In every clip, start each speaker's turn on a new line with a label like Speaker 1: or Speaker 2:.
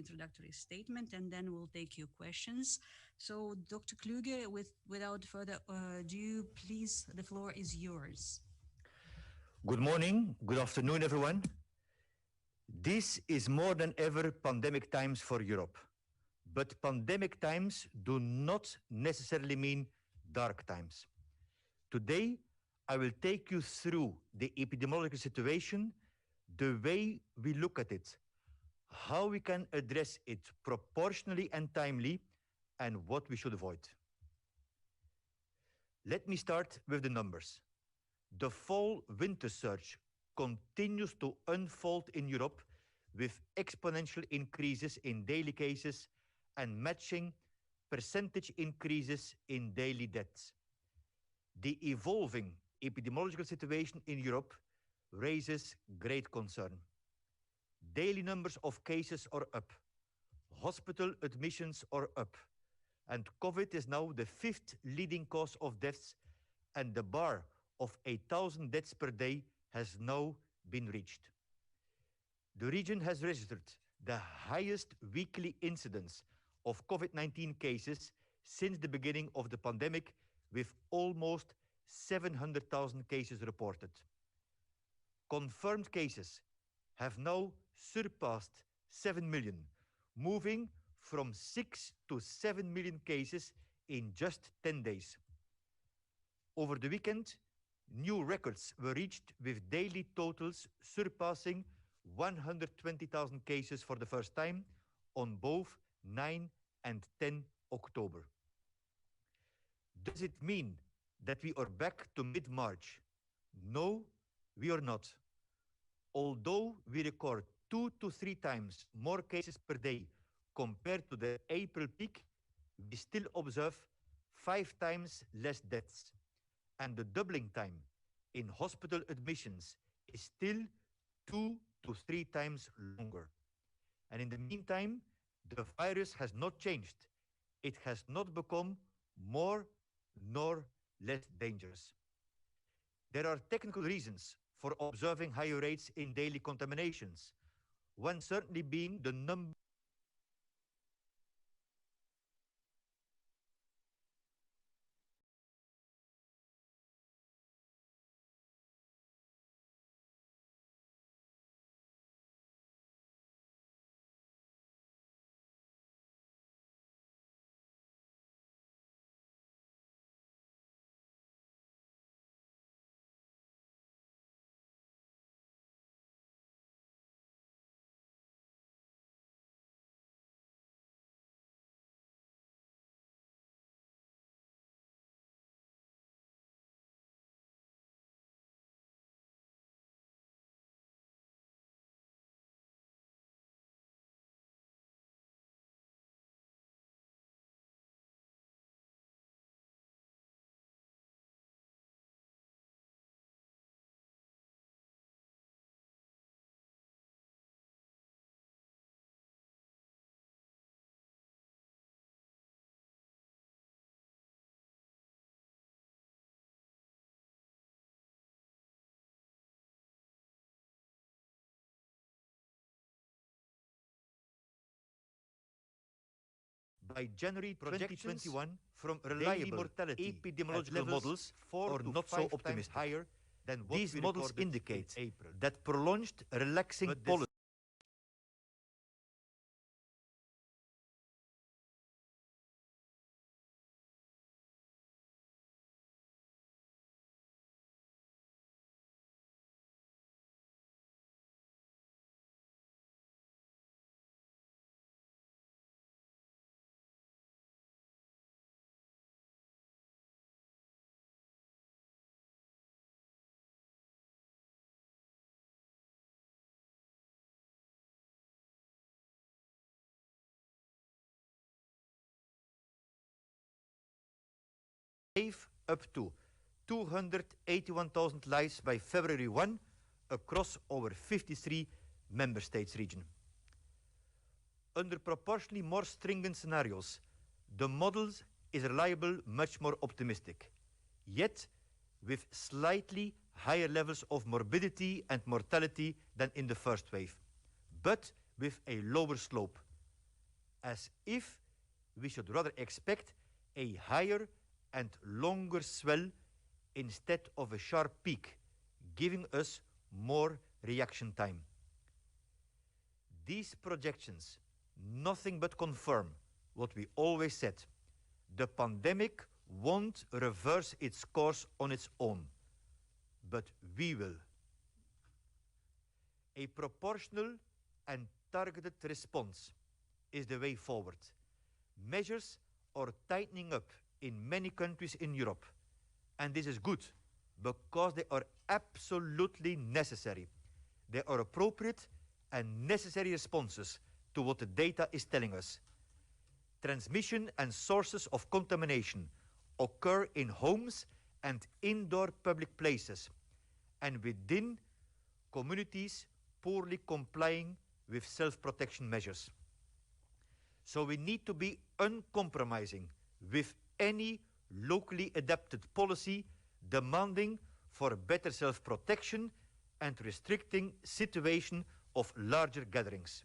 Speaker 1: introductory statement, and then we'll take your questions. So, Dr. Kluge, without further ado, please, the floor is yours.
Speaker 2: Good morning, good afternoon, everyone. This is more than ever pandemic times for Europe. But pandemic times do not necessarily mean dark times. Today, I will take you through the epidemiological situation, the way we look at it, how we can address it proportionally and timely, and what we should avoid. Let me start with the numbers. The fall-winter surge continues to unfold in Europe with exponential increases in daily cases and matching percentage increases in daily deaths. The evolving epidemiological situation in Europe raises great concern. Daily numbers of cases are up, hospital admissions are up, and COVID is now the 5th leading cause of deaths, and the bar of 8,000 deaths per day has now been reached. The region has registered the highest weekly incidence of COVID-19 cases since the beginning of the pandemic, with almost 700,000 cases reported. Confirmed cases have now surpassed 7 million, moving from 6 to 7 million cases in just 10 days. Over the weekend, new records were reached with daily totals surpassing 120,000 cases for the first time on both 9 and 10 October. Does it mean that we are back to mid-March? No, we are not. Although we record 2 to 3 times more cases per day compared to the April peak, we still observe 5 times less deaths. And the doubling time in hospital admissions is still 2 to 3 times longer. And in the meantime, the virus has not changed. It has not become more nor less dangerous. There are technical reasons for observing higher rates in daily contaminations, one certainly being the number by January 2021 from reliable mortality epidemiological models are not so optimistic. Higher than what these models indicate that prolonged relaxing policy save up to 281,000 lives by February 1 across our 53 member states region. Under proportionally more stringent scenarios, the models is reliable much more optimistic, yet with slightly higher levels of morbidity and mortality than in the first wave, but with a lower slope, as if we should rather expect a higher and longer swell instead of a sharp peak, giving us more reaction time. These projections nothing but confirm what we always said. The pandemic won't reverse its course on its own, but we will. A proportional and targeted response is the way forward. Measures are tightening up in many countries in Europe, and this is good because they are absolutely necessary. They are appropriate and necessary responses to what the data is telling us. Transmission and sources of contamination occur in homes and indoor public places, and within communities poorly complying with self-protection measures. So we need to be uncompromising with any locally adapted policy demanding for better self-protection and restricting situation of larger gatherings.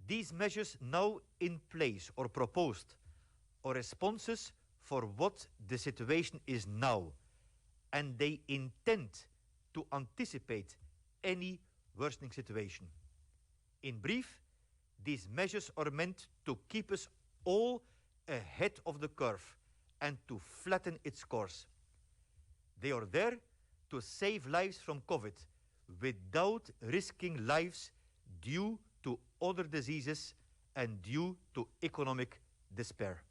Speaker 2: These measures now in place or proposed are responses for what the situation is now, and they intend to anticipate any worsening situation. In brief, these measures are meant to keep us all ahead of the curve and to flatten its course. They are there to save lives from COVID without risking lives due to other diseases and due to economic despair.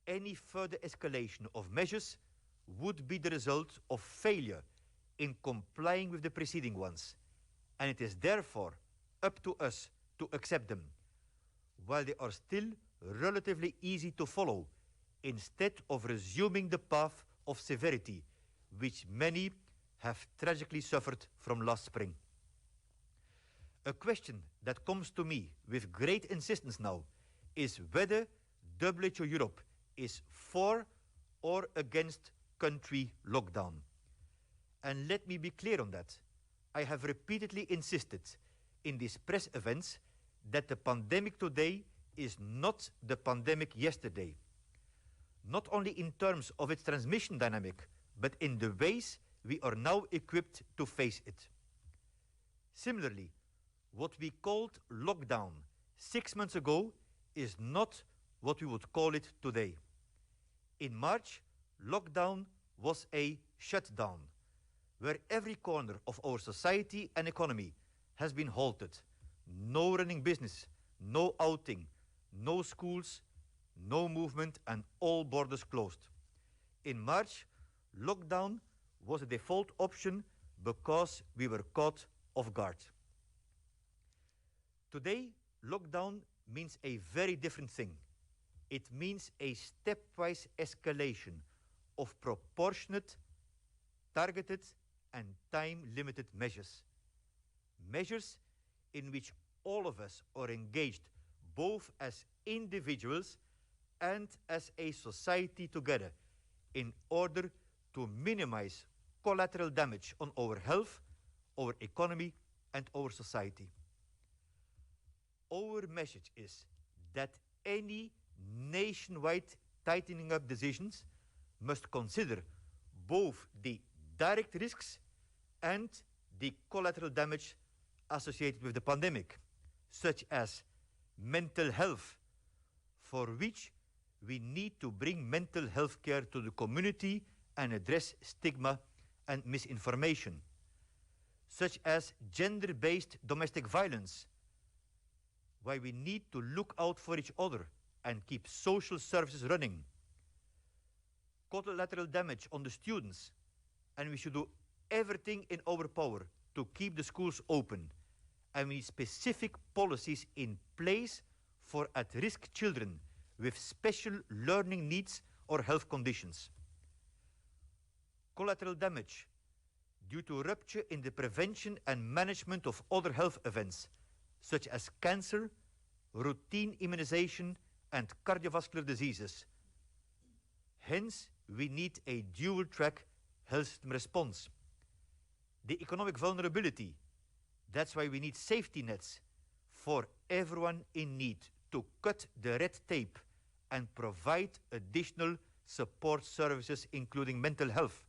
Speaker 2: Any further escalation of measures would be the result of failure in complying with the preceding ones, and it is therefore up to us to accept them, while they are still relatively easy to follow, instead of resuming the path of severity, which many have tragically suffered from last spring. A question that comes to me with great insistence now is whether WHO Europe is for or against country lockdown. And let me be clear on that. I have repeatedly insisted in these press events that the pandemic today is not the pandemic yesterday. Not only in terms of its transmission dynamic, but in the ways we are now equipped to face it. Similarly, what we called lockdown 6 months ago is not what we would call it today. In March, lockdown was a shutdown, where every corner of our society and economy has been halted. No running business, no outing, no schools, no movement, and all borders closed. In March, lockdown was a default option because we were caught off guard. Today, lockdown means a very different thing. It means a stepwise escalation of proportionate, targeted, and time-limited measures. Measures in which all of us are engaged, both as individuals and as a society together, in order to minimize collateral damage on our health, our economy, and our society. Our message is that any nationwide tightening up decisions must consider both the direct risks and the collateral damage associated with the pandemic, such as mental health, for which we need to bring mental health care to the community and address stigma and misinformation, such as gender-based domestic violence, why we need to look out for each other and keep social services running, collateral damage on the students, and we should do everything in our power to keep the schools open, and we need specific policies in place for at-risk children with special learning needs or health conditions. Collateral damage due to rupture in the prevention and management of other health events, such as cancer, routine immunization, and cardiovascular diseases. Hence, we need a dual-track health system response. The economic vulnerability, that's why we need safety nets for everyone in need, to cut the red tape and provide additional support services, including mental health.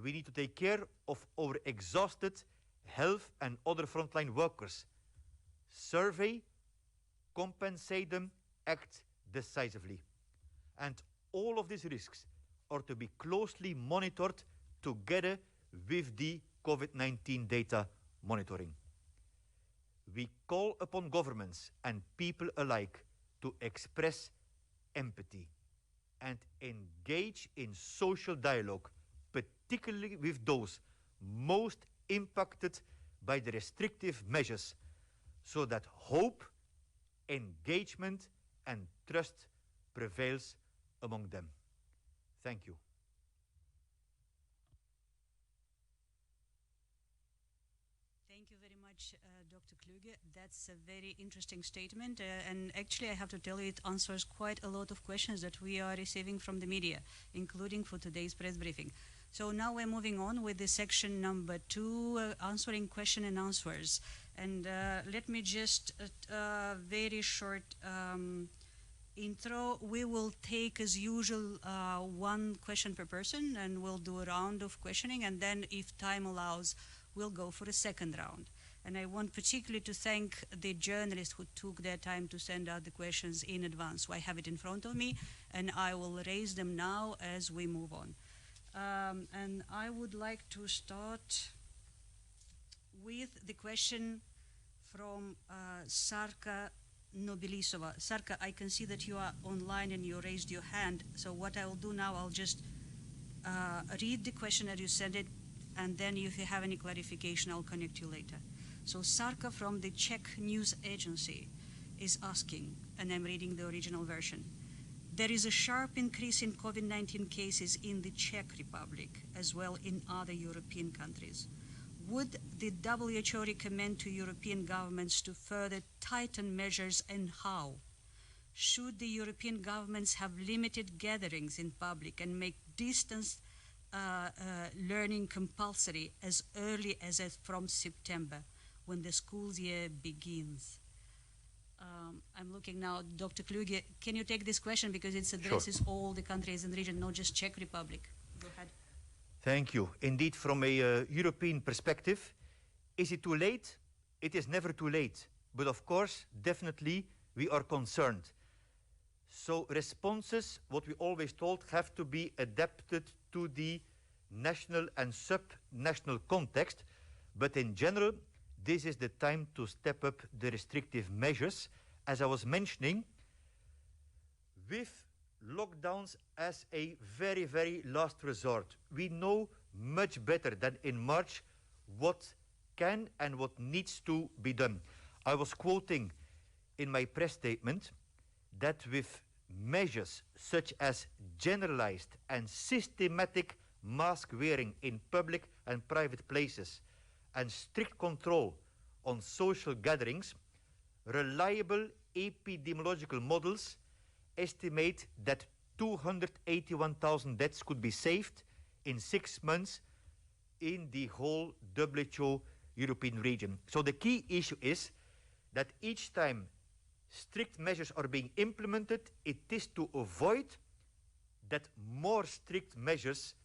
Speaker 2: We need to take care of our exhausted health and other frontline workers. Survey, compensate them, act decisively. And all of these risks are to be closely monitored together with the COVID-19 data monitoring. We call upon governments and people alike to express empathy and engage in social dialogue, particularly with those most impacted by the restrictive measures, so that hope, engagement, and trust prevails among them. Thank you.
Speaker 1: Thank you very much, Dr. Kluge. That's a very interesting statement. And actually, I have to tell you, it answers quite a lot of questions that we are receiving from the media, including for today's press briefing. So now we're moving on with the section number 2, answering question and answers. And let me just, very short intro. We will take, as usual, one question per person, and we'll do a round of questioning. And then, if time allows, we'll go for a second round. And I want particularly to thank the journalists who took their time to send out the questions in advance. So I have it in front of me, and I will raise them now as we move on. And I would like to start with the question from Sarka Nobilisova. Sarka, I can see that you are online and you raised your hand. So what I will do now, I'll just read the question as you sent it, and then if you have any clarification, I'll connect you later. So Sarka from the Czech news agency is asking, and I'm reading the original version. There is a sharp increase in COVID-19 cases in the Czech Republic, as well in other European countries. Would the WHO recommend to European governments to further tighten measures, and how? Should the European governments have limited gatherings in public and make distance learning compulsory as early as from September, when the school year begins? I'm looking now, Dr. Kluge, can you take this question, because it addresses all the countries in the region, not just Czech Republic? Go ahead.
Speaker 2: Thank you. Indeed, from a European perspective, is it too late? It is never too late. But of course, definitely, we are concerned. So responses, what we always told, have to be adapted to the national and sub-national context. But in general, this is the time to step up the restrictive measures. As I was mentioning, with lockdowns as a very, very last resort, we know much better than in March what can and what needs to be done. I was quoting in my press statement that with measures such as generalized and systematic mask wearing in public and private places and strict control on social gatherings, reliable epidemiological models estimate that 281,000 deaths could be saved in 6 months in the whole WHO European region. So the key issue is that each time strict measures are being implemented, it is to avoid that more strict measures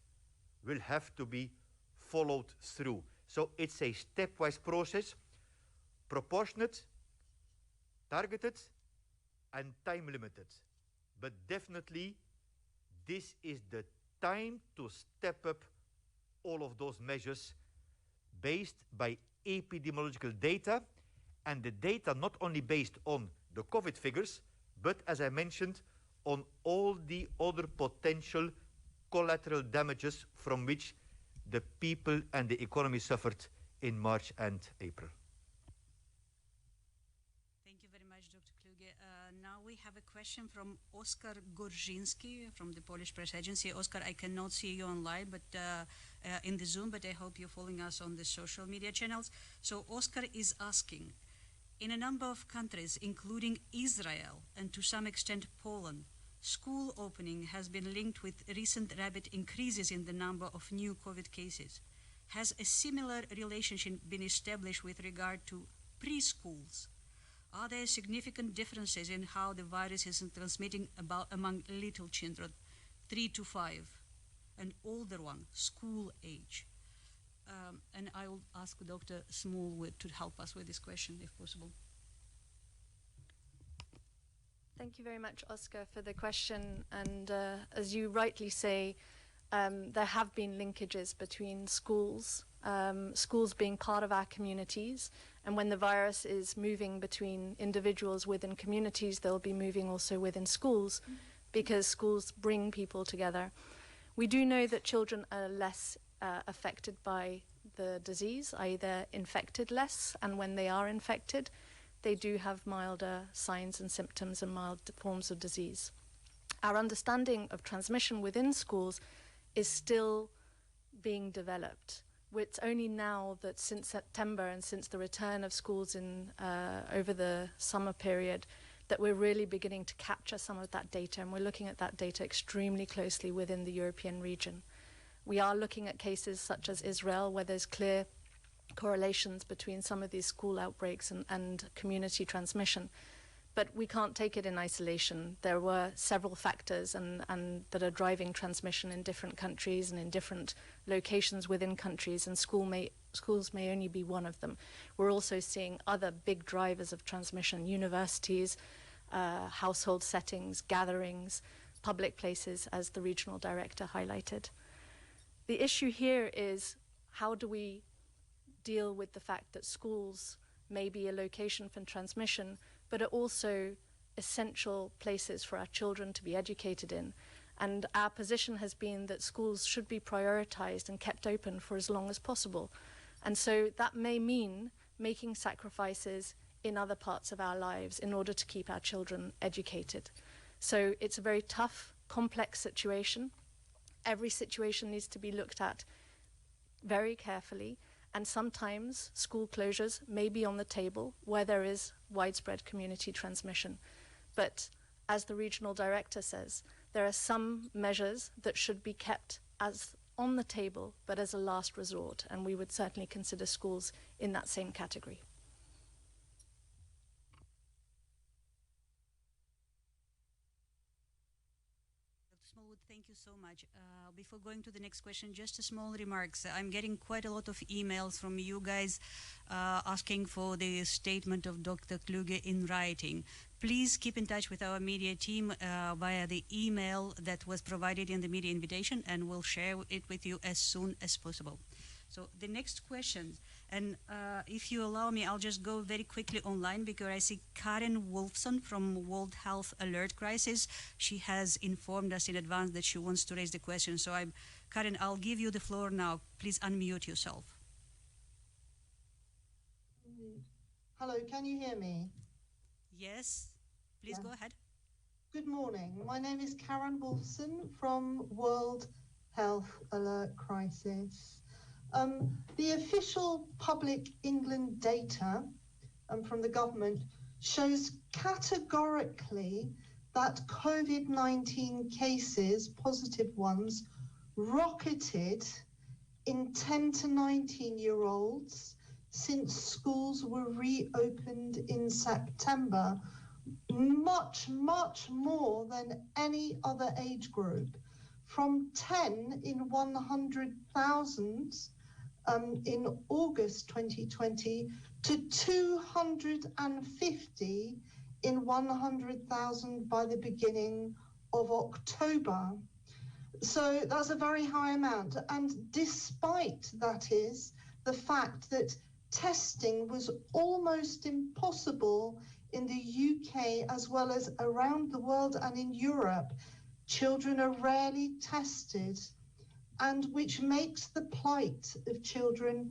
Speaker 2: will have to be followed through. So it's a stepwise process, proportionate, targeted, and time limited. But definitely, this is the time to step up all of those measures based by epidemiological data, and the data not only based on the COVID figures, but as I mentioned, on all the other potential collateral damages from which the people and the economy suffered in March and April.
Speaker 1: Thank you very much, Dr. Kluge. Now we have a question from Oskar Gorzinski from the Polish Press Agency. Oskar, I cannot see you online, but in the Zoom, but I hope you're following us on the social media channels. So Oskar is asking, in a number of countries, including Israel and to some extent Poland, school opening has been linked with recent rapid increases in the number of new COVID cases. Has a similar relationship been established with regard to preschools? Are there significant differences in how the virus is transmitting among little children, 3 to 5, and older one, school age? And I will ask Dr. Smallwood to help us with this question, if possible.
Speaker 3: Thank you very much, Oscar, for the question. And as you rightly say, there have been linkages between schools, schools being part of our communities. And when the virus is moving between individuals within communities, they'll be moving also within schools, because schools bring people together. We do know that children are less affected by the disease, i.e. they're infected less, and when they are infected, they do have milder signs and symptoms and mild forms of disease. Our understanding of transmission within schools is still being developed. It's only now that since September and since the return of schools over the summer period that we're really beginning to capture some of that data, and we're looking at that data extremely closely within the European region. We are looking at cases such as Israel, where there's clear correlations between some of these school outbreaks and community transmission. But we can't take it in isolation. There were several factors and that are driving transmission in different countries and in different locations within countries, and schools may only be one of them. We're also seeing other big drivers of transmission: universities, household settings, gatherings, public places, as the regional director highlighted. The issue here is, how do we deal with the fact that schools may be a location for transmission, but are also essential places for our children to be educated in? And our position has been that schools should be prioritized and kept open for as long as possible. And so that may mean making sacrifices in other parts of our lives in order to keep our children educated. So it's a very tough, complex situation. Every situation needs to be looked at very carefully, and sometimes school closures may be on the table where there is widespread community transmission. But as the regional director says, there are some measures that should be kept as on the table, but as a last resort, and we would certainly consider schools in that same category.
Speaker 1: Smallwood, thank you so much. Before going to the next question, just a small remarks. I'm getting quite a lot of emails from you guys asking for the statement of Dr. Kluge in writing. Please keep in touch with our media team via the email that was provided in the media invitation, and we'll share it with you as soon as possible. So the next question, and if you allow me, I'll just go very quickly online, because I see Karen Wolfson from World Health Alert Crisis. She has informed us in advance that she wants to raise the question. So Karen, I'll give you the floor now. Please unmute yourself.
Speaker 4: Hello, can you hear me?
Speaker 1: Yes, please go ahead.
Speaker 4: Good morning. My name is Karen Wolfson from World Health Alert Crisis. The official Public England data from the government shows categorically that COVID-19 cases, positive ones, rocketed in 10 to 19-year-olds since schools were reopened in September, much, much more than any other age group. From 10 in 100,000 in August 2020 to 250 in 100,000 by the beginning of October. So that's a very high amount. And despite, that is, the fact that testing was almost impossible in the UK as well as around the world and in Europe, children are rarely tested, and which makes the plight of children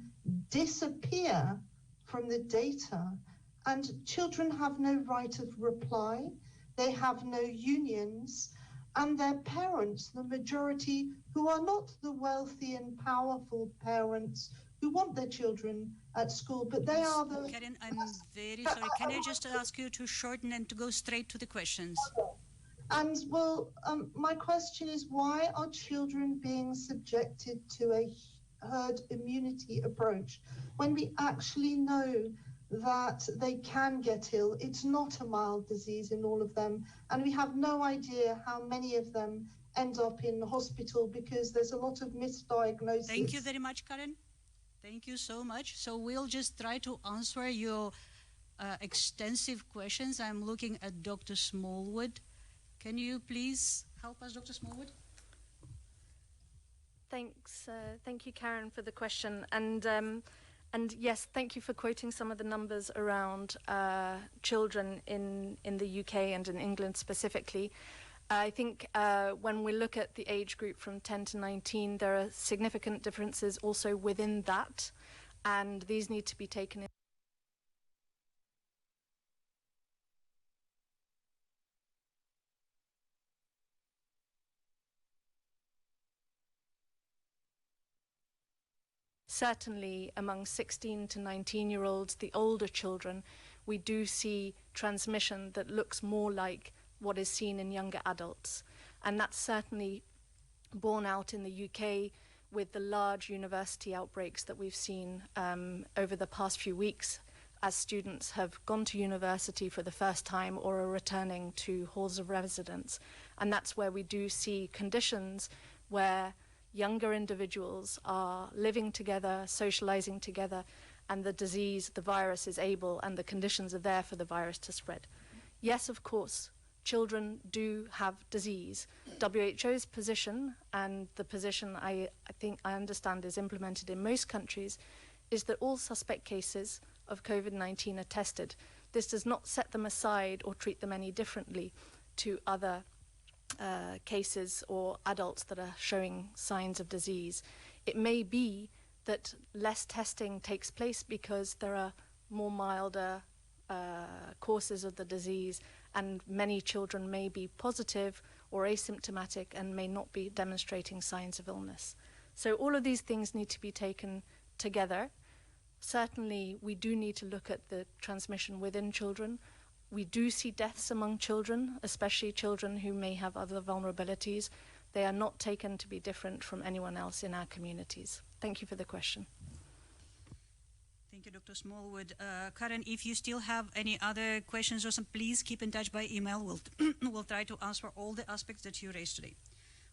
Speaker 4: disappear from the data. And children have no right of reply, they have no unions, and their parents, the majority, who are not the wealthy and powerful parents who want their children at school, but they are the...
Speaker 1: Karen, I'm very sorry. Can I just ask you to shorten and to go straight to the questions?
Speaker 4: And well, my question is, why are children being subjected to a herd immunity approach when we actually know that they can get ill. It's not a mild disease in all of them, and we have no idea how many of them end up in hospital because there's a lot of misdiagnosis.
Speaker 1: Thank you very much, Karen. Thank you so much. So we'll just try to answer your extensive questions. I'm looking at Dr. Smallwood. Can you please help us, Dr. Smallwood?
Speaker 3: Thanks. Thank you, Karen, for the question. And yes, thank you for quoting some of the numbers around children in the UK and in England specifically. I think when we look at the age group from 10 to 19, there are significant differences also within that, and these need to be taken in. Certainly among 16 to 19-year-olds, the older children, we do see transmission that looks more like what is seen in younger adults. And that's certainly borne out in the UK with the large university outbreaks that we've seen over the past few weeks as students have gone to university for the first time or are returning to halls of residence. And that's where we do see conditions where younger individuals are living together, socializing together, and the disease, the virus is able, and the conditions are there for the virus to spread. Yes, of course, children do have disease. WHO's position, and the position I think I understand is implemented in most countries, is that all suspect cases of COVID-19 are tested. This does not set them aside or treat them any differently to other cases or adults that are showing signs of disease. It may be that less testing takes place because there are more milder courses of the disease, and many children may be positive or asymptomatic and may not be demonstrating signs of illness. So all of these things need to be taken together. Certainly, we do need to look at the transmission within children. We do see deaths among children, especially children who may have other vulnerabilities. They are not taken to be different from anyone else in our communities. Thank you for the question.
Speaker 1: Thank you, Dr. Smallwood. Karen, if you still have any other questions or something, please keep in touch by email. We'll try to answer all the aspects that you raised today.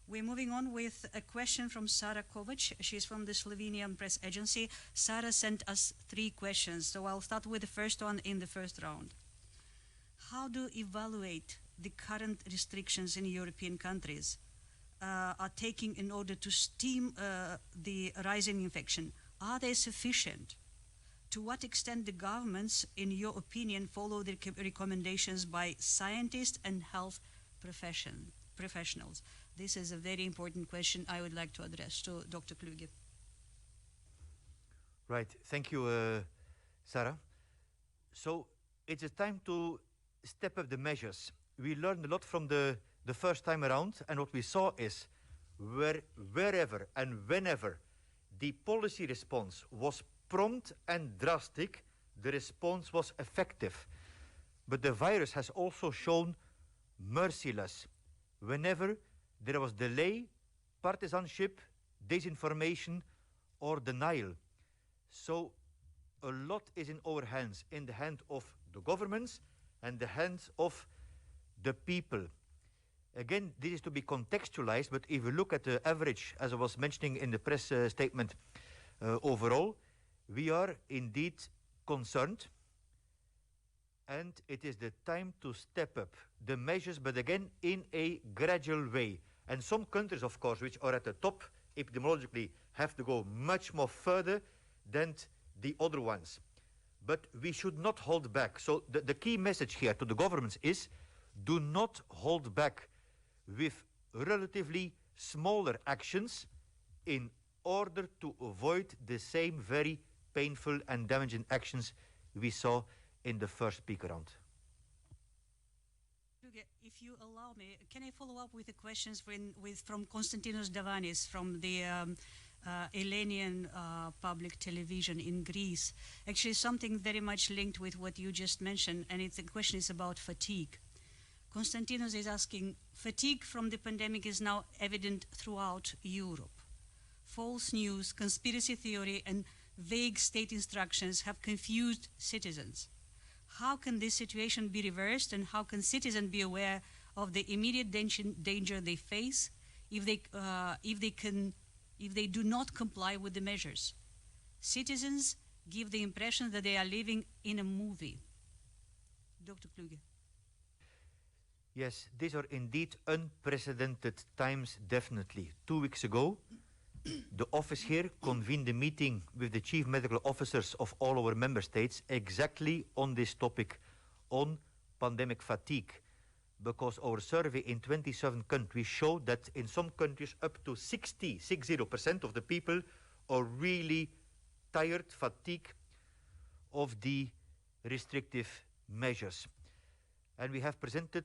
Speaker 1: We're moving on with a question from Sara Kovac. She's from the Slovenian press agency. Sara sent us 3 questions, so I'll start with the first one in the first round. How do you evaluate the current restrictions in European countries are taking in order to stem the rising infection? Are they sufficient? To what extent the governments, in your opinion, follow the recommendations by scientists and health professionals? This is a very important question I would like to address to Dr. Kluge.
Speaker 2: Right, thank you, Sarah. So it's a time to step up the measures. We learned a lot from the first time around, and what we saw is wherever and whenever the policy response was prompt and drastic, the response was effective. But the virus has also shown merciless. Whenever there was delay, partisanship, disinformation, or denial. So a lot is in our hands, in the hand of the governments and the hands of the people. Again, this is to be contextualized, but if you look at the average, as I was mentioning in the press statement, overall, we are indeed concerned, and it is the time to step up the measures, but again, in a gradual way. And some countries, of course, which are at the top epidemiologically, have to go much more further than the other ones. But we should not hold back. So the key message here to the governments is, do not hold back with relatively smaller actions in order to avoid the same very painful and damaging actions we saw in the first peak round.
Speaker 1: If you allow me, can I follow up with the questions from Konstantinos Davanis from the Hellenian public television in Greece? Actually, something very much linked with what you just mentioned, and the question is about fatigue. Konstantinos is asking, fatigue from the pandemic is now evident throughout Europe. False news, conspiracy theory, and vague state instructions have confused citizens. How can this situation be reversed, and how can citizens be aware of the immediate danger they face if they do not comply with the measures? Citizens give the impression that they are living in a movie. Dr. Kluge.
Speaker 2: Yes, these are indeed unprecedented times, definitely. 2 weeks ago, the office here convened a meeting with the chief medical officers of all our member states exactly on this topic, on pandemic fatigue, because our survey in 27 countries showed that in some countries up to 60% of the people are really tired, fatigued of the restrictive measures. And we have presented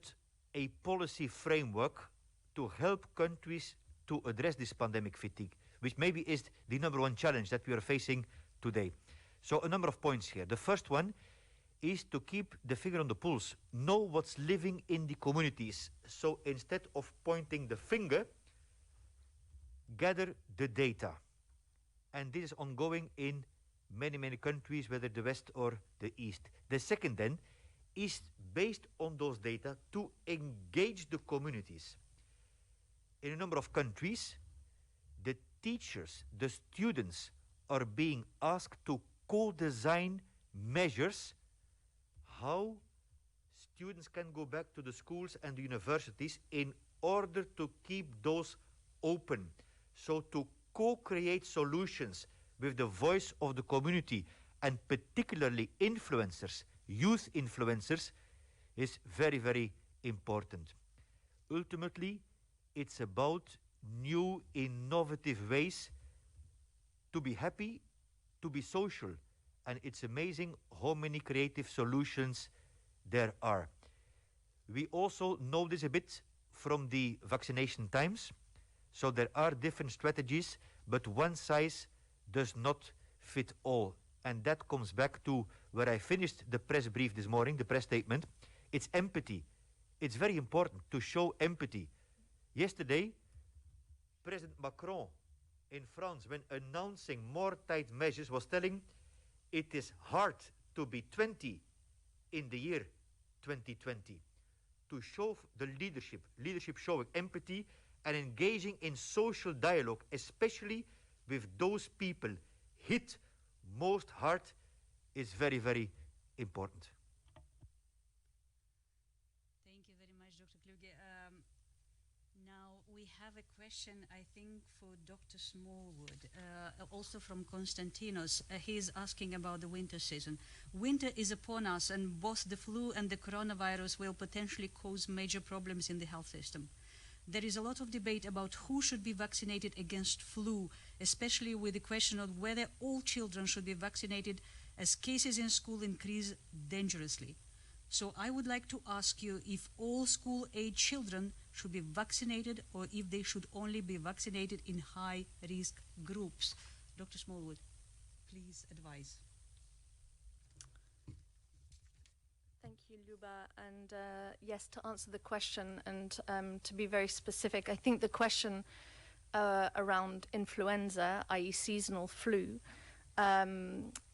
Speaker 2: a policy framework to help countries to address this pandemic fatigue, which maybe is the #1 challenge that we are facing today. So a number of points here. The first one is to keep the finger on the pulse, know what's living in the communities. So instead of pointing the finger, gather the data. And this is ongoing in many countries, whether the West or the East. The second then is based on those data to engage the communities. In a number of countries, the teachers, the students are being asked to co-design measures how students can go back to the schools and the universities in order to keep those open. So to co-create solutions with the voice of the community, and particularly influencers, youth influencers, is very important. Ultimately, it's about new innovative ways to be happy, to be social, and it's amazing how many creative solutions there are. We also know this a bit from the vaccination times, so there are different strategies, but one size does not fit all. And that comes back to where I finished the press brief this morning, the press statement. It's empathy. It's very important to show empathy. Yesterday, President Macron in France, when announcing more tight measures, was telling it is hard to be 20 in the year 2020. To show the leadership showing empathy and engaging in social dialogue, especially with those people hit most hard, is very important.
Speaker 1: Thank you very much, Dr. Kluge. Now we have a question, I think, for Dr. Smallwood, also from Konstantinos. He is asking about the winter season. Winter is upon us, and both the flu and the coronavirus will potentially cause major problems in the health system. There is a lot of debate about who should be vaccinated against flu, especially with the question of whether all children should be vaccinated, as cases in school increase dangerously. So I would like to ask you if all school-age children should be vaccinated, or if they should only be vaccinated in high-risk groups. Dr. Smallwood, please advise.
Speaker 3: Thank you, Luba. And yes, to answer the question and to be very specific, I think the question around influenza, i.e. seasonal flu,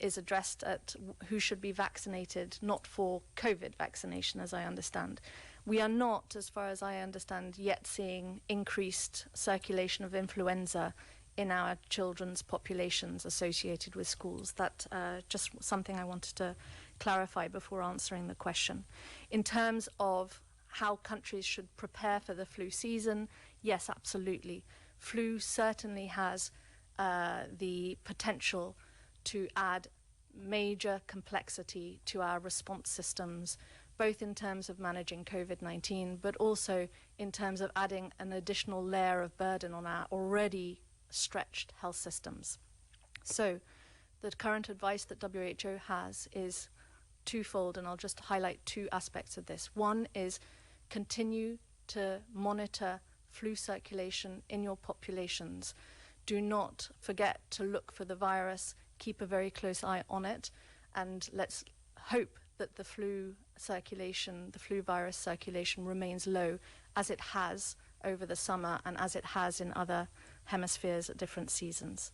Speaker 3: is addressed at who should be vaccinated, not for COVID vaccination, as I understand. We are not, as far as I understand, yet seeing increased circulation of influenza in our children's populations associated with schools. That just something I wanted to clarify before answering the question. In terms of how countries should prepare for the flu season, yes, absolutely. Flu certainly has the potential to add major complexity to our response systems, both in terms of managing COVID-19, but also in terms of adding an additional layer of burden on our already stretched health systems. So the current advice that WHO has is twofold, and I'll just highlight two aspects of this. One is continue to monitor flu circulation in your populations. Do not forget to look for the virus, keep a very close eye on it, and let's hope that the flu circulation, the flu virus circulation remains low, as it has over the summer and as it has in other hemispheres at different seasons.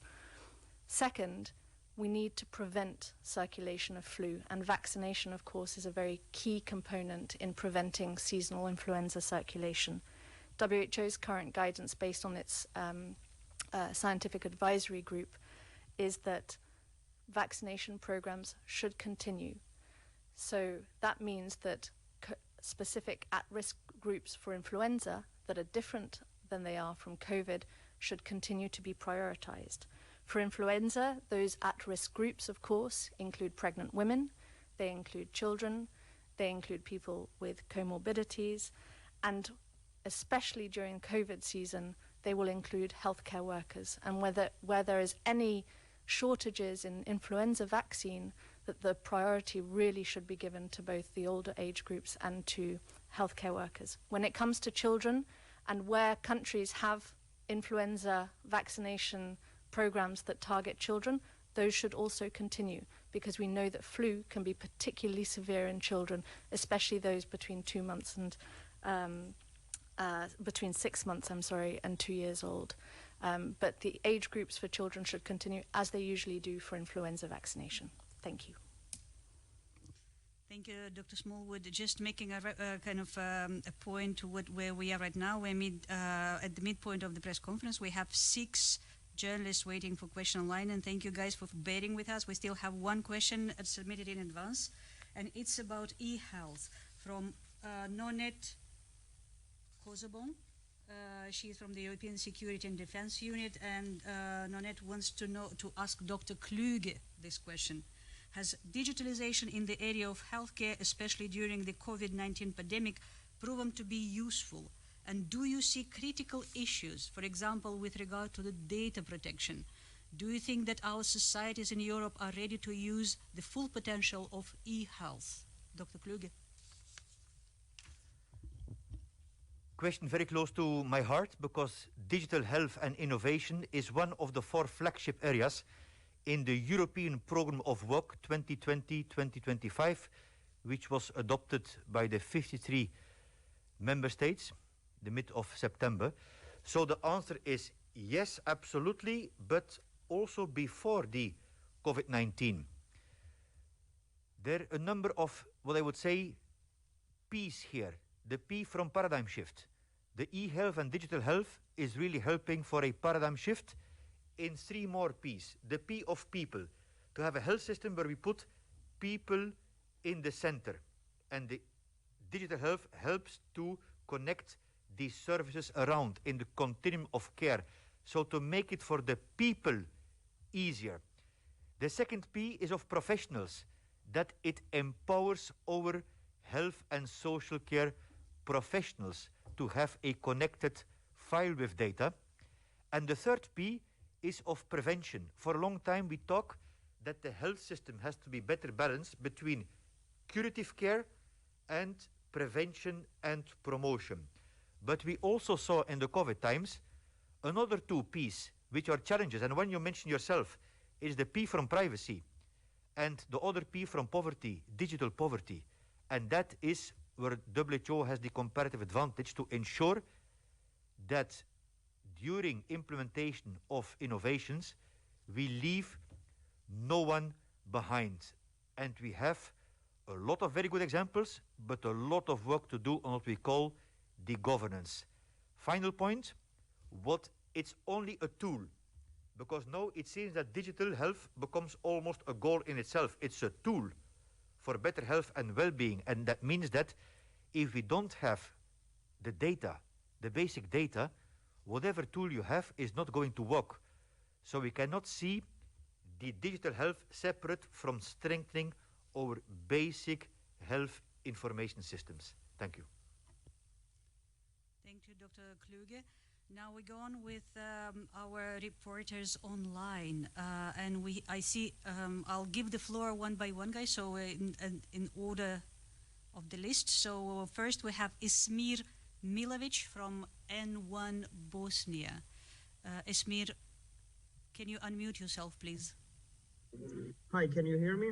Speaker 3: Second, we need to prevent circulation of flu, and vaccination, of course, is a very key component in preventing seasonal influenza circulation. WHO's current guidance, based on its scientific advisory group, is that vaccination programs should continue. So that means that specific at-risk groups for influenza that are different than they are from COVID should continue to be prioritized. For influenza, those at-risk groups, of course, include pregnant women, they include children, they include people with comorbidities, and especially during COVID season, they will include healthcare workers. And where there is any shortages in influenza vaccine, that the priority really should be given to both the older age groups and to healthcare workers. When it comes to children, and where countries have influenza vaccination programs that target children, those should also continue, because we know that flu can be particularly severe in children, especially those between 2 months and between 6 months, and 2 years old. But the age groups for children should continue as they usually do for influenza vaccination. Thank you.
Speaker 1: Thank you, Dr. Smallwood. Just making a point to where we are right now. We're at the midpoint of the press conference. We have 6 journalists waiting for question online, and thank you guys for bearing with us. We still have one question submitted in advance, and it's about e-health from Nonette Kozobon. She is from the European Security and Defense Unit, and Nonette wants to ask Dr. Kluge this question. Has digitalization in the area of healthcare, especially during the COVID-19 pandemic, proven to be useful? And do you see critical issues, for example, with regard to the data protection? Do you think that our societies in Europe are ready to use the full potential of e-health? Dr. Kluge.
Speaker 2: Question very close to my heart, because digital health and innovation is one of the 4 flagship areas in the European Programme of Work 2020-2025, which was adopted by the 53 member states, the mid of September. So the answer is yes, absolutely, but also before the COVID-19. There are a number of, what I would say, P's here. The P from paradigm shift. The e-health and digital health is really helping for a paradigm shift in 3 more P's. The P of people, to have a health system where we put people in the center. And the digital health helps to connect these services around in the continuum of care. So to make it for the people easier. The second P is of professionals, that it empowers our health and social care professionals to have a connected file with data. And the third P is of prevention. For a long time we talk that the health system has to be better balanced between curative care and prevention and promotion. But we also saw in the COVID times another 2 P's which are challenges, and one you mentioned yourself is the P from privacy, and the other P from poverty, digital poverty. And that is where WHO has the comparative advantage to ensure that during implementation of innovations, we leave no one behind. And we have a lot of very good examples, but a lot of work to do on what we call the governance. Final point, it's only a tool, because now it seems that digital health becomes almost a goal in itself. It's a tool for better health and well-being, and that means that if we don't have the data, the basic data, whatever tool you have is not going to work. So we cannot see the digital health separate from strengthening our basic health information systems. Thank you.
Speaker 1: Thank you, Dr. Kluge. Now we go on with our reporters online, and I see. I'll give the floor one by one, guys. So in order of the list. So first we have Ismir Milovic from N1 Bosnia. Ismir, can you unmute yourself, please?
Speaker 5: Hi, can you hear me?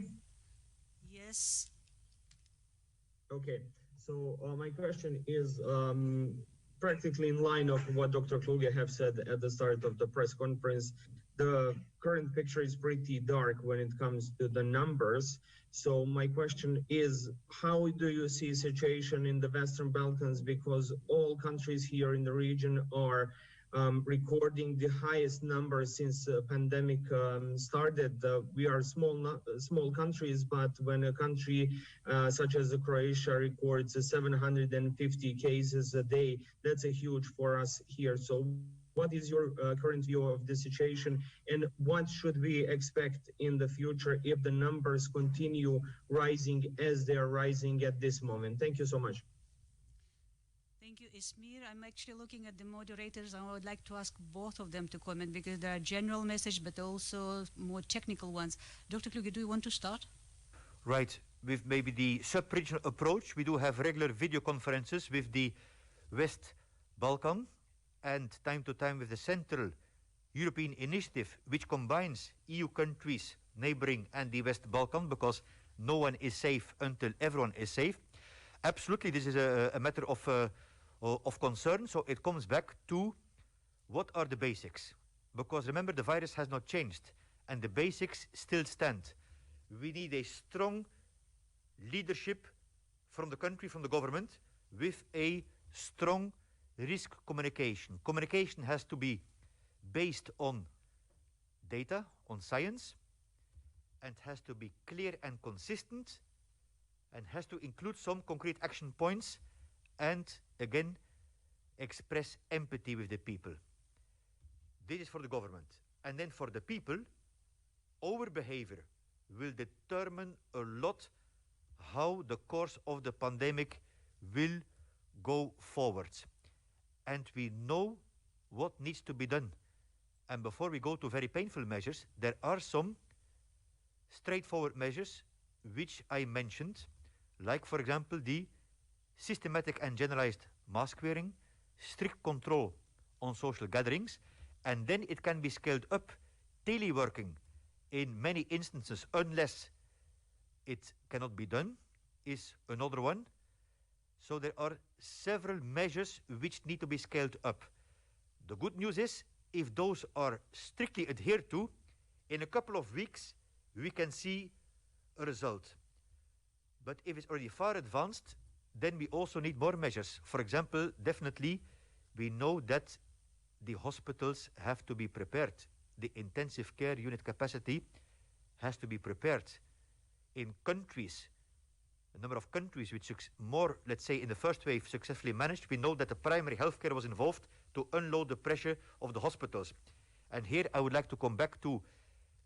Speaker 1: Yes.
Speaker 5: Okay, so my question is practically in line of what Dr. Kluge have said at the start of the press conference. the current picture is pretty dark when it comes to the numbers. So my question is, how do you see situation in the Western Balkans? Because all countries here in the region are recording the highest numbers since the pandemic started. We are small countries, but when a country such as Croatia records 750 cases a day, that's a huge for us here. So what is your current view of the situation, and what should we expect in the future if the numbers continue rising as they are rising at this moment? Thank you so much.
Speaker 1: Thank you, Ismir. I'm actually looking at the moderators, and I would like to ask both of them to comment because there are general message, but also more technical ones. Dr. Kluge, do you want to start?
Speaker 2: Right. With maybe the sub-regional approach, we do have regular video conferences with the West Balkan and time to time with the Central European Initiative, which combines EU countries, neighboring, and the West Balkan, because no one is safe until everyone is safe. Absolutely, this is a matter of concern. So it comes back to what are the basics? Because remember, the virus has not changed, and the basics still stand. We need a strong leadership from the country, from the government, with a strong risk communication. Communication has to be based on data, on science, and has to be clear and consistent, and has to include some concrete action points, and again, express empathy with the people. This is for the government. And then for the people, our behavior will determine a lot how the course of the pandemic will go forward. And we know what needs to be done. And before we go to very painful measures, there are some straightforward measures which I mentioned, like, for example, the systematic and generalized mask wearing, strict control on social gatherings, and then it can be scaled up. Teleworking in many instances, unless it cannot be done, is another one. So there are several measures which need to be scaled up. The good news is, if those are strictly adhered to, in a couple of weeks, we can see a result. But if it's already far advanced, then we also need more measures. For example, definitely, we know that the hospitals have to be prepared. The intensive care unit capacity has to be prepared. In countries, a number of countries which more, let's say, in the first wave successfully managed, we know that the primary healthcare was involved to unload the pressure of the hospitals. And here I would like to come back to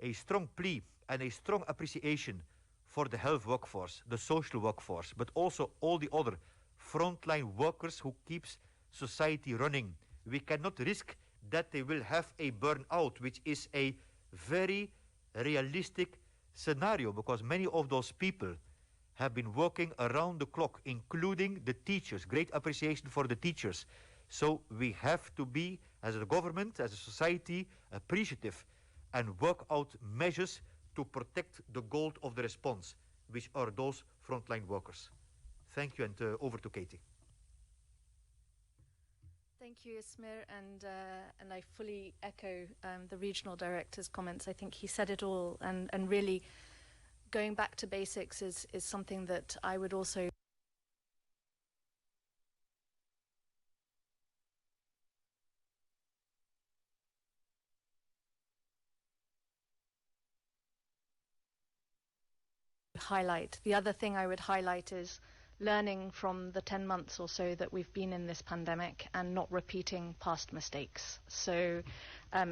Speaker 2: a strong plea and a strong appreciation for the health workforce, the social workforce, but also all the other frontline workers who keeps society running. We cannot risk that they will have a burnout, which is a very realistic scenario, because many of those people have been working around the clock, including the teachers. Great appreciation for the teachers. So we have to be, as a government, as a society, appreciative and work out measures to protect the gold of the response, which are those frontline workers. Thank you, and over to Katie.
Speaker 3: Thank you, Ismir, and I fully echo the regional director's comments. I think he said it all, and really going back to basics is something that I would also highlight. The other thing I would highlight is learning from the 10 months or so that we've been in this pandemic and not repeating past mistakes. So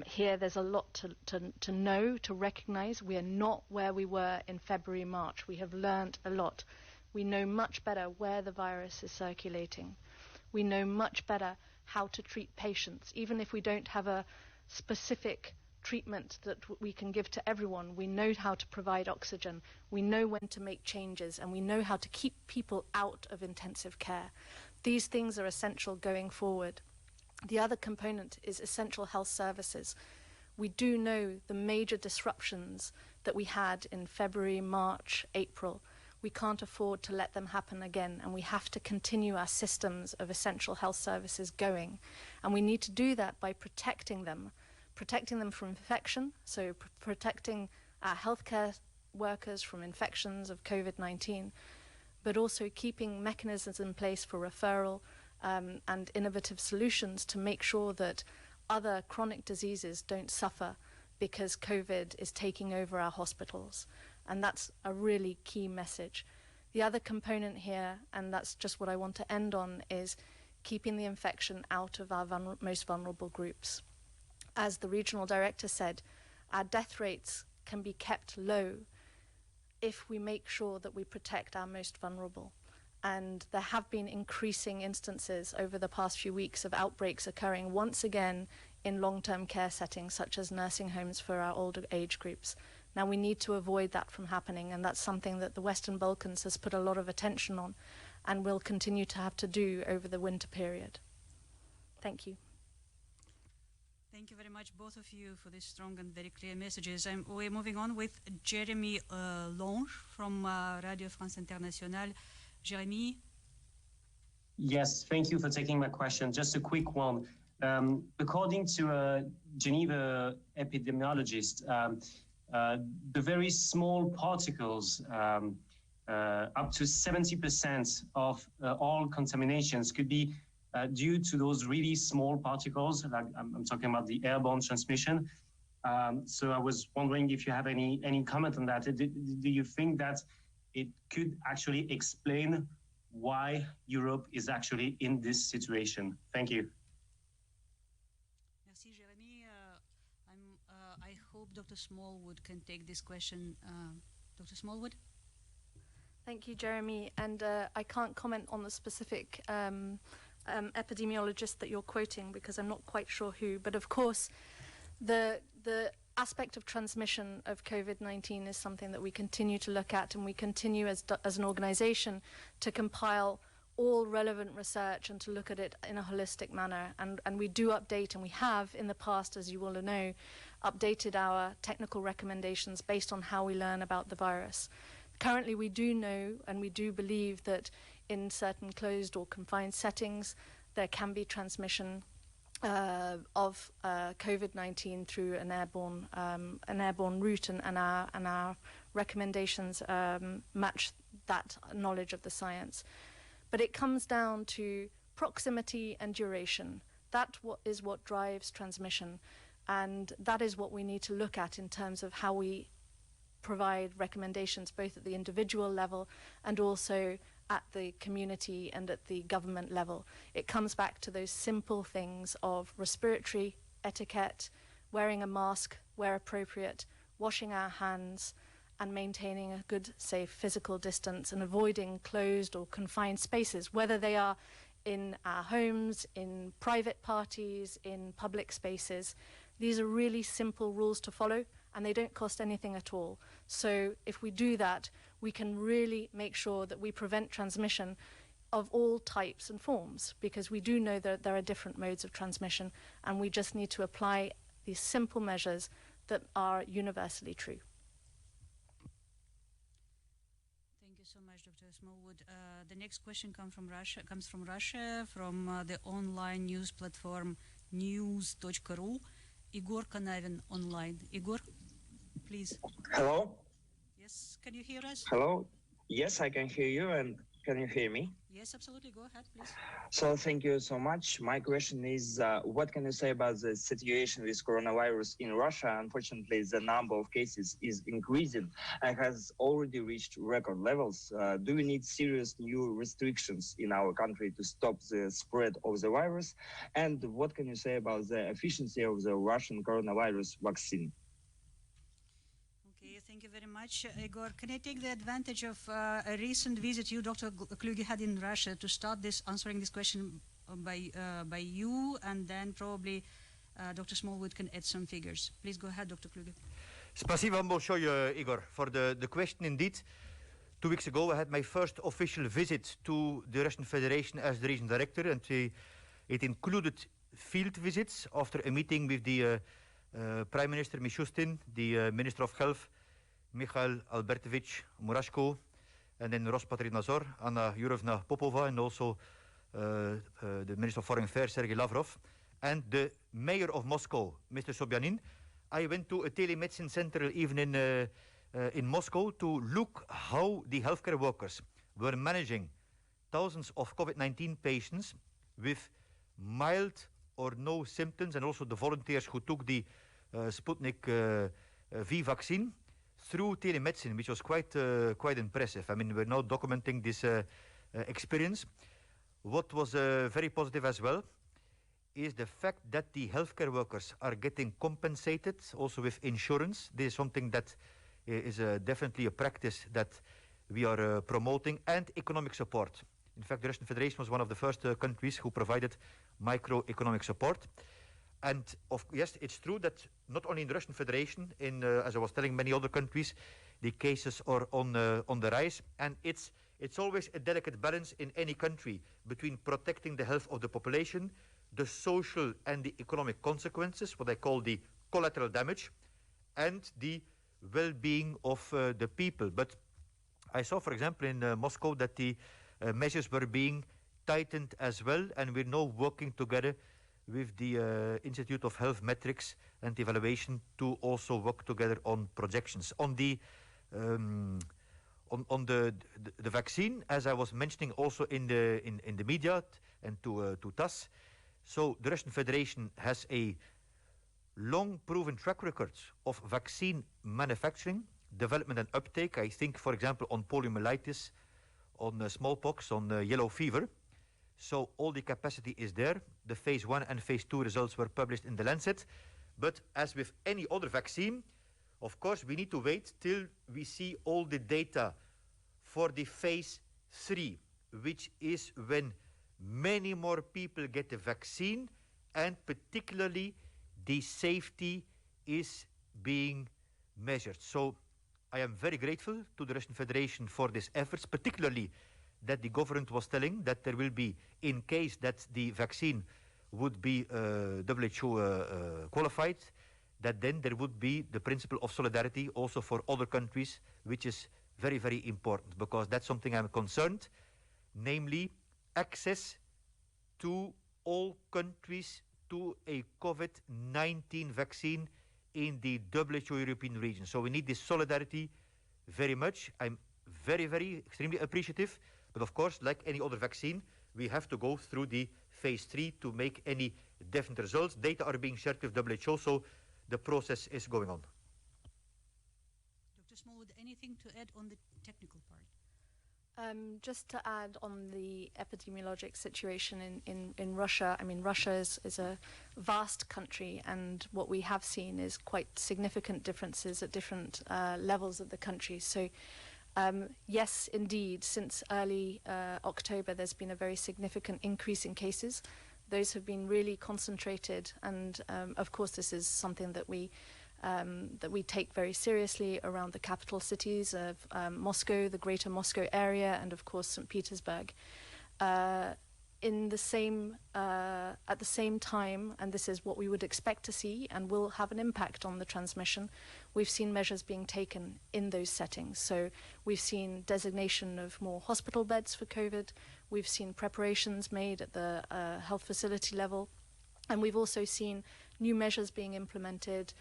Speaker 3: here there's a lot to know, to recognize. We are not where we were in February, March. We have learned a lot. We know much better where the virus is circulating. We know much better how to treat patients. Even if we don't have a specific treatment that we can give to everyone, we know how to provide oxygen, we know when to make changes, and we know how to keep people out of intensive care. These things are essential going forward. The other component is essential health services. We do know the major disruptions that we had in February, March, April. We can't afford to let them happen again, and we have to continue our systems of essential health services going. And we need to do that by protecting them, protecting them from infection, so protecting our healthcare workers from infections of COVID-19, but also keeping mechanisms in place for referral and innovative solutions to make sure that other chronic diseases don't suffer because COVID is taking over our hospitals. And that's a really key message. The other component here, and that's just what I want to end on, is keeping the infection out of our most vulnerable groups. As the regional director said, our death rates can be kept low if we make sure that we protect our most vulnerable. And there have been increasing instances over the past few weeks of outbreaks occurring once again in long-term care settings, such as nursing homes for our older age groups. Now, we need to avoid that from happening, and that's something that the Western Balkans has put a lot of attention on and will continue to have to do over the winter period. Thank you.
Speaker 1: Thank you very much, both of you, for these strong and very clear messages. We're moving on with Jeremy Lange from Radio France Internationale. Jeremy?
Speaker 6: Yes, thank you for taking my question. Just a quick one. According to a Geneva epidemiologist, the very small particles, up to 70% of all contaminations could be due to those really small particles, like I'm talking about the airborne transmission. So I was wondering if you have any comment on that. Do you think that it could actually explain why Europe is actually in this situation? Thank you.
Speaker 1: Merci, Jeremy. I hope Dr. Smallwood can take this question. Dr. Smallwood?
Speaker 3: Thank you, Jeremy. And I can't comment on the specific epidemiologist that you're quoting because I'm not quite sure who. But of course, the aspect of transmission of COVID-19 is something that we continue to look at, and we continue as an organization to compile all relevant research and to look at it in a holistic manner. And we do update, and we have in the past, as you all know, updated our technical recommendations based on how we learn about the virus. Currently, we do know and we do believe that in certain closed or confined settings, there can be transmission of COVID-19 through an airborne route, and our recommendations match that knowledge of the science. But it comes down to proximity and duration. That is what drives transmission, and that is what we need to look at in terms of how we provide recommendations both at the individual level and also at the community and at the government level. It comes back to those simple things of respiratory etiquette, wearing a mask where appropriate, washing our hands, and maintaining a good, safe physical distance, and avoiding closed or confined spaces, whether they are in our homes, in private parties, in public spaces. These are really simple rules to follow, and they don't cost anything at all. So if we do that, we can really make sure that we prevent transmission of all types and forms, because we do know that there are different modes of transmission, and we just need to apply these simple measures that are universally true.
Speaker 1: Thank you so much, Dr. Smallwood. The next question comes from Russia, from the online news platform news.ru. Igor Kanavin online. Igor, please.
Speaker 7: Hello?
Speaker 1: Yes, can you hear us?
Speaker 7: Hello? Yes, I can hear you, and can you hear me?
Speaker 1: Yes, absolutely. Go ahead, please.
Speaker 7: So thank you so much. My question is, what can you say about the situation with coronavirus in Russia? Unfortunately, the number of cases is increasing and has already reached record levels. Do we need serious new restrictions in our country to stop the spread of the virus? And what can you say about the efficiency of the Russian coronavirus vaccine?
Speaker 1: Thank you very much, Igor. Can I take the advantage of a recent visit you, Dr. Kluge, had in Russia to start answering this question by you, and then probably Dr. Smallwood can add some figures. Please go ahead, Dr. Kluge.
Speaker 2: Спасибо вам большое, Igor, for the question indeed. 2 weeks ago, I had my first official visit to the Russian Federation as the region director, and it included field visits after a meeting with the Prime Minister Mishustin, the Minister of Health, Mikhail Albertovich Murashko, and then Rospotrebnadzor, Anna Yurovna Popova, and also the Minister of Foreign Affairs, Sergei Lavrov. and the mayor of Moscow, Mr. Sobyanin. I went to a telemedicine center even in Moscow to look how the healthcare workers were managing thousands of COVID-19 patients with mild or no symptoms, and also the volunteers who took the Sputnik V vaccine through telemedicine, which was quite impressive. I mean, we're now documenting this experience. What was very positive as well is the fact that the healthcare workers are getting compensated also with insurance. This is something that is definitely a practice that we are promoting, and economic support. In fact, the Russian Federation was one of the first countries who provided microeconomic support. And yes, it's true that not only in the Russian Federation, as I was telling many other countries, the cases are on the rise. And it's always a delicate balance in any country between protecting the health of the population, the social and the economic consequences, what I call the collateral damage, and the well-being of the people. But I saw, for example, in Moscow that the measures were being tightened as well, and we're now working together with the Institute of Health Metrics and Evaluation to also work together on projections. On the vaccine, as I was mentioning also in the media and to TASS, so the Russian Federation has a long proven track record of vaccine manufacturing, development and uptake. I think, for example, on poliomyelitis, on smallpox, on yellow fever. So all the capacity is there. The phase 1 and phase 2 results were published in The Lancet. But as with any other vaccine, of course, we need to wait till we see all the data for the phase 3, which is when many more people get the vaccine, and particularly the safety is being measured. So I am very grateful to the Russian Federation for these efforts, particularly that the government was telling that there will be, in case that the vaccine would be WHO qualified, that then there would be the principle of solidarity also for other countries, which is very, very important, because that's something I'm concerned, namely access to all countries to a COVID-19 vaccine in the WHO European region. So we need this solidarity very much. I'm very, very extremely appreciative. But of course, like any other vaccine, we have to go through the phase 3 to make any definite results. Data are being shared with WHO, so the process is going on.
Speaker 1: Dr. Smallwood, anything to add on the technical part?
Speaker 3: Just to add on the epidemiologic situation in Russia, I mean, Russia is a vast country, and what we have seen is quite significant differences at different levels of the country. So, yes, indeed, since early October, there's been a very significant increase in cases. Those have been really concentrated, and of course, this is something that we take very seriously around the capital cities of Moscow, the greater Moscow area, and of course St. Petersburg. At the same time, and this is what we would expect to see and will have an impact on the transmission, we've seen measures being taken in those settings. So we've seen designation of more hospital beds for COVID, we've seen preparations made at the health facility level, and we've also seen new measures being implemented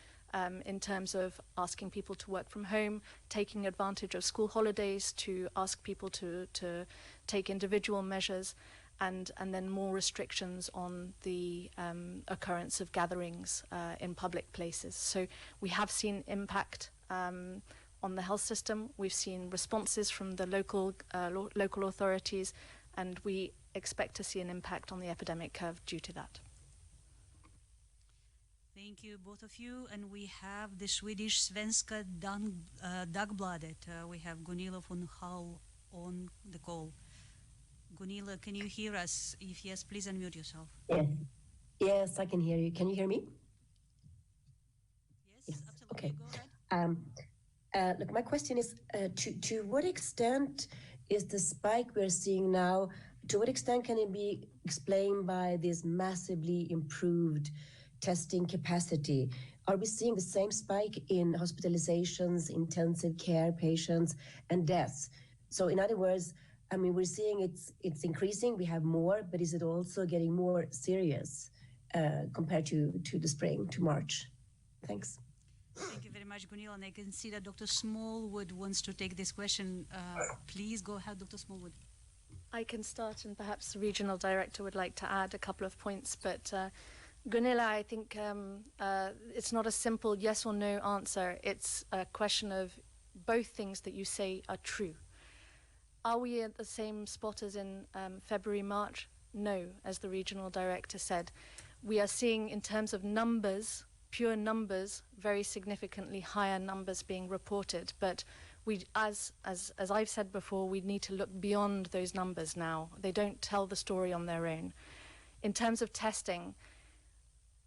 Speaker 3: in terms of asking people to work from home, taking advantage of school holidays to ask people to take individual measures, and then more restrictions on the occurrence of gatherings in public places. So we have seen impact on the health system. We've seen responses from the local authorities, and we expect to see an impact on the epidemic curve due to that.
Speaker 1: Thank you, both of you. And we have the Swedish Svenska Dagbladet. We have Gunilla von Hall on the call. Gunilla, can you hear us? If yes, please unmute yourself.
Speaker 8: Yes, yes, I can hear you. Can you hear me?
Speaker 1: Yes, absolutely.
Speaker 8: Okay.
Speaker 1: Go ahead.
Speaker 8: Look, my question is, to what extent is the spike we're seeing now, to what extent can it be explained by this massively improved testing capacity? Are we seeing the same spike in hospitalizations, intensive care patients, and deaths? So in other words, I mean, we're seeing it's increasing, we have more, but is it also getting more serious? compared to the spring, to March? Thanks.
Speaker 1: Thank you very much, Gunil. And I can see that Dr. Smallwood wants to take this question. Please go ahead, Dr. Smallwood.
Speaker 3: I can start, and perhaps the regional director would like to add a couple of points. But Gunilla, I think it's not a simple yes or no answer. It's a question of both things that you say are true. Are we at the same spot as in February, March? No, as the regional director said. We are seeing, in terms of numbers, pure numbers, very significantly higher numbers being reported. But we, as I've said before, we need to look beyond those numbers now. They don't tell the story on their own. In terms of testing,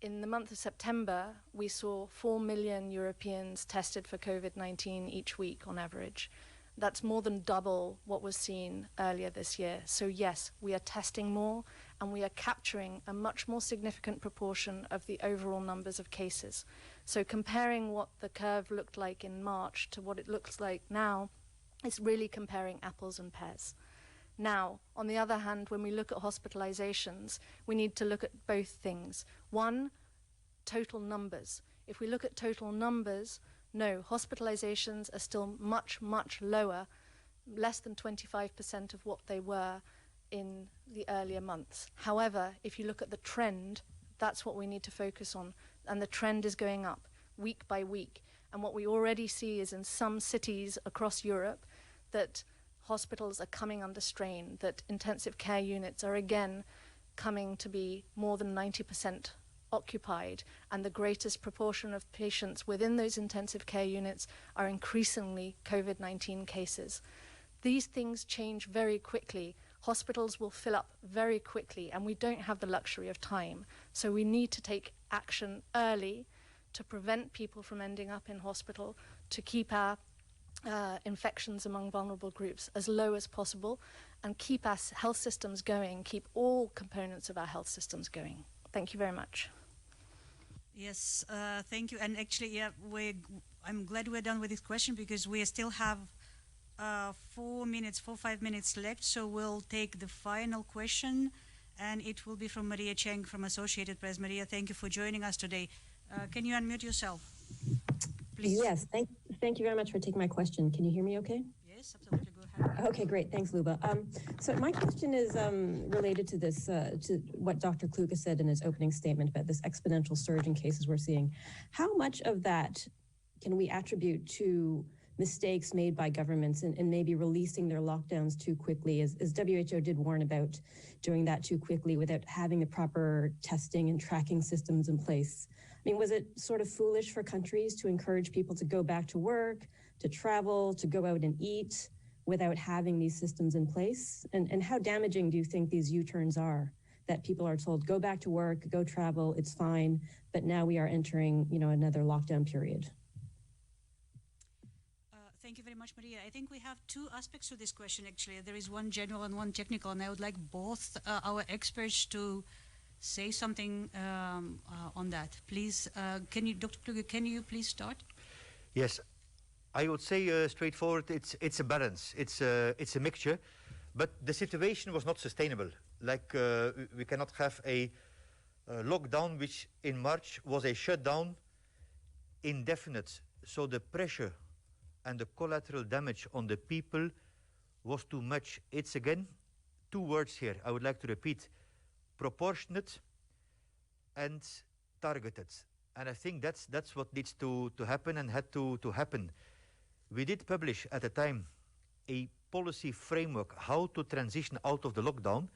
Speaker 3: in the month of September, we saw 4 million Europeans tested for COVID-19 each week on average. That's more than double what was seen earlier this year. So yes, we are testing more, and we are capturing a much more significant proportion of the overall numbers of cases. So comparing what the curve looked like in March to what it looks like now, it's really comparing apples and pears. Now, on the other hand, when we look at hospitalizations, we need to look at both things. One, total numbers. If we look at total numbers, no, hospitalizations are still much, much lower, less than 25% of what they were in the earlier months. However, if you look at the trend, that's what we need to focus on. And the trend is going up week by week. And what we already see is in some cities across Europe that hospitals are coming under strain, that intensive care units are again coming to be more than 90% occupied, and the greatest proportion of patients within those intensive care units are increasingly COVID-19 cases. These things change very quickly. Hospitals will fill up very quickly, and we don't have the luxury of time. So we need to take action early to prevent people from ending up in hospital, to keep our infections among vulnerable groups as low as possible, and keep our health systems going, keep all components of our health systems going. Thank you very much.
Speaker 1: Yes, thank you. And actually, yeah, I'm glad we're done with this question, because we still have 5 minutes left. So we'll take the final question, and it will be from Maria Cheng from Associated Press. Maria, thank you for joining us today. Can you unmute yourself, please?
Speaker 9: Yes, thank you very much for taking my question. Can you hear me okay?
Speaker 1: Yes, absolutely. Go ahead.
Speaker 9: Okay, great. Thanks, Luba. So my question is related to this, to what Dr. Kluge said in his opening statement about this exponential surge in cases we're seeing. How much of that can we attribute to mistakes made by governments and maybe releasing their lockdowns too quickly, as WHO did warn about doing that too quickly without having the proper testing and tracking systems in place? I mean, was it sort of foolish for countries to encourage people to go back to work, to travel, to go out and eat without having these systems in place? And how damaging do you think these U-turns are, that people are told, go back to work, go travel, it's fine, but now we are entering, another lockdown period?
Speaker 1: Thank you very much, Maria. I think we have two aspects to this question, actually. There is one general and one technical, and I would like both our experts to say something on that. Please, Dr. Kluge, can you please start?
Speaker 2: Yes, I would say straightforward, it's a balance. It's a mixture, but the situation was not sustainable. Like we cannot have a lockdown, which in March was a shutdown, indefinite. So the pressure and the collateral damage on the people was too much. It's again, two words here I would like to repeat: proportionate and targeted. And I think that's what needs to happen and had to happen. We did publish at the time a policy framework how to transition out of the lockdown,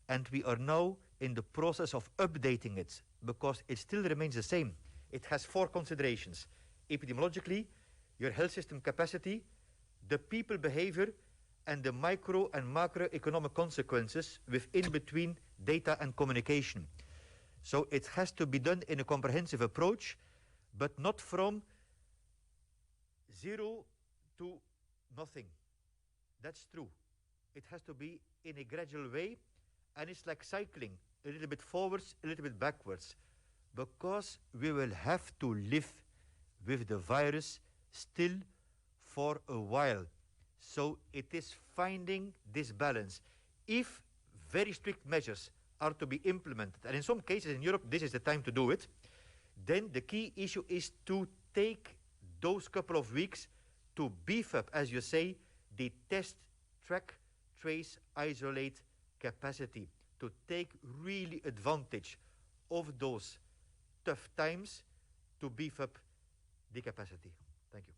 Speaker 2: and we are now in the process of updating it, because it still remains the same. It has 4 considerations: epidemiologically, your health system capacity, the people behavior, and the micro and macroeconomic consequences with in-between data and communication. So it has to be done in a comprehensive approach, but not from 0 to nothing. That's true. It has to be in a gradual way, and it's like cycling, a little bit forwards, a little bit backwards, because we will have to live with the virus still for a while. So it is finding this balance. If very strict measures are to be implemented, and in some cases in Europe this is the time to do it, then the key issue is to take those couple of weeks to beef up, as you say, the test, track, trace, isolate capacity, to take really advantage of those tough times to beef up the capacity. Thank you.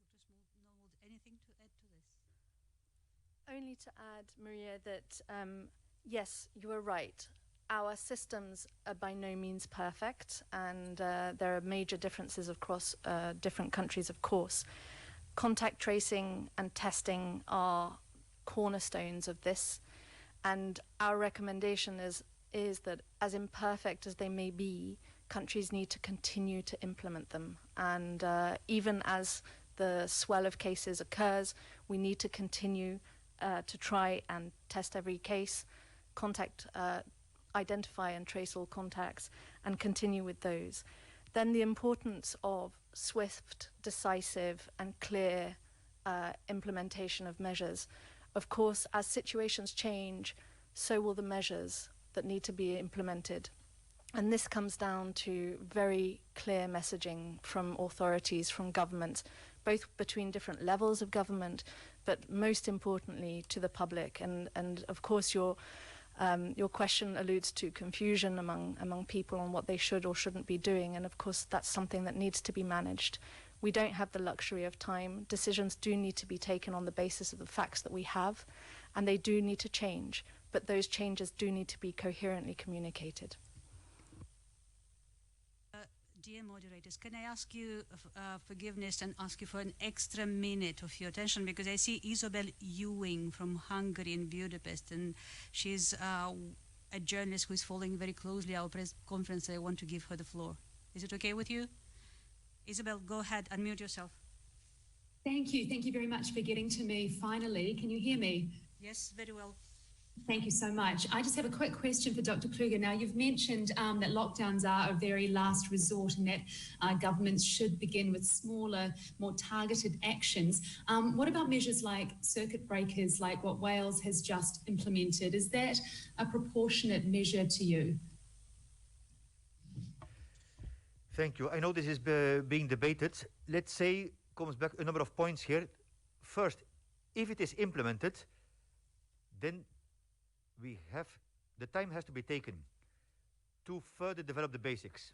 Speaker 1: Dr. Small, anything to add to this?
Speaker 3: Only to add, Maria, that yes, you are right. Our systems are by no means perfect, and there are major differences across different countries, of course. Contact tracing and testing are cornerstones of this, and our recommendation is that, as imperfect as they may be, countries need to continue to implement them. And even as the swell of cases occurs, we need to continue to try and test every case, identify and trace all contacts, and continue with those. Then the importance of swift, decisive, and clear implementation of measures. Of course, as situations change, so will the measures that need to be implemented. And this comes down to very clear messaging from authorities, from governments, both between different levels of government, but most importantly to the public. And of course, your question alludes to confusion among people on what they should or shouldn't be doing. And of course, that's something that needs to be managed. We don't have the luxury of time. Decisions do need to be taken on the basis of the facts that we have, and they do need to change. But those changes do need to be coherently communicated.
Speaker 1: Dear moderators, can I ask you forgiveness and ask you for an extra minute of your attention, because I see Isabel Ewing from Hungary in Budapest, and she's a journalist who is following very closely our press conference. I want to give her the floor. Is it okay with you? Isabel, go ahead, unmute yourself.
Speaker 10: Thank you. Thank you very much for getting to me finally. Can you hear me?
Speaker 1: Yes, very well.
Speaker 10: Thank you so much. I just have a quick question for Dr. Kluge. Now, you've mentioned that lockdowns are a very last resort, and that governments should begin with smaller, more targeted actions. What about measures like circuit breakers, like what Wales has just implemented? Is that a proportionate measure to you?
Speaker 2: Thank you. I know this is being debated. Let's say, comes back a number of points here. First, if it is implemented, then the time has to be taken to further develop the basics,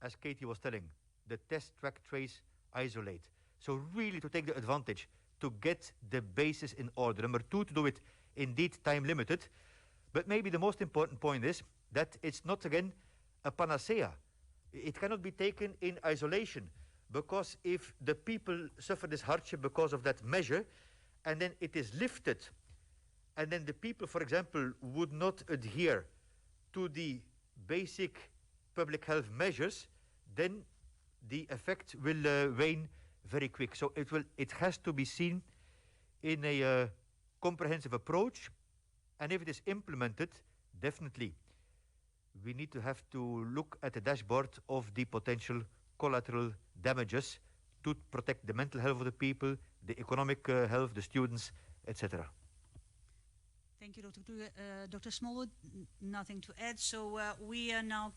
Speaker 2: as Katie was telling, the test, track, trace, isolate. So really to take the advantage to get the basis in order. Number two, to do it indeed time limited. But maybe the most important point is that it's not, again, a panacea. It cannot be taken in isolation, because if the people suffer this hardship because of that measure, and then it is lifted, and then the people, for example, would not adhere to the basic public health measures, then the effect will wane very quick. So it has to be seen in a comprehensive approach, and if it is implemented, definitely we need to have to look at the dashboard of the potential collateral damages to protect the mental health of the people, the economic health, the students, etc.
Speaker 1: Thank you, Dr. Kluge. Dr. Smallwood, nothing to add. So we are now